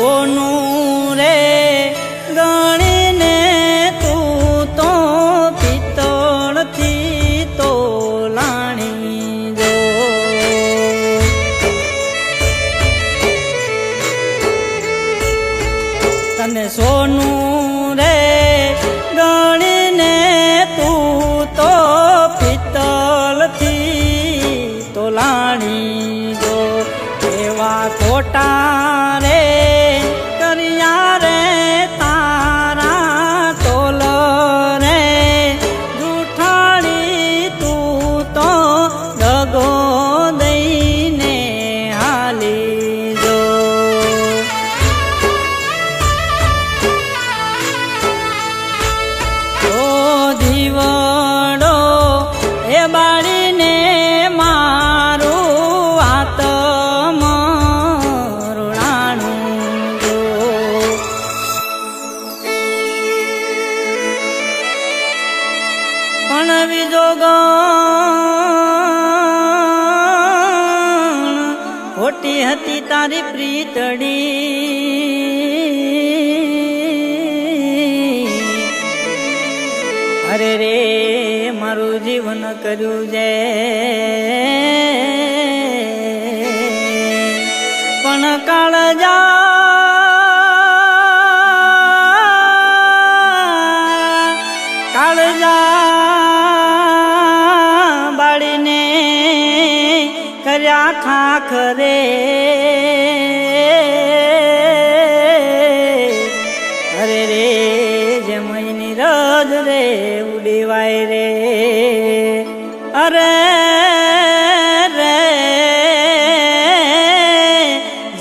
સોનું રે ગણીને તું તો પિત્તળથી તોલાણી જો તને સોનું રે ગણીને તું તો પિત્તળથી તોલાણી જો એવા ખોટા રે કર્યા રે તારા તોલ રે જૂઠાણી તું તો દગો દઈને હાલી જો જીવડો એ બાળીને મારું આત્મ રૂણાણું જો પણ બીજો ગણ ખોટી હતી તારી પ્રીતડી અરે રે મારું જીવન કર્યું છે પણ કાળજા બાળીને કર્યા ખાખ રે અરે રે જમઈની રજ રે ઉડેવાય રે અરે રે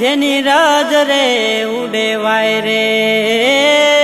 જેની રજ રે ઉડેવાય રે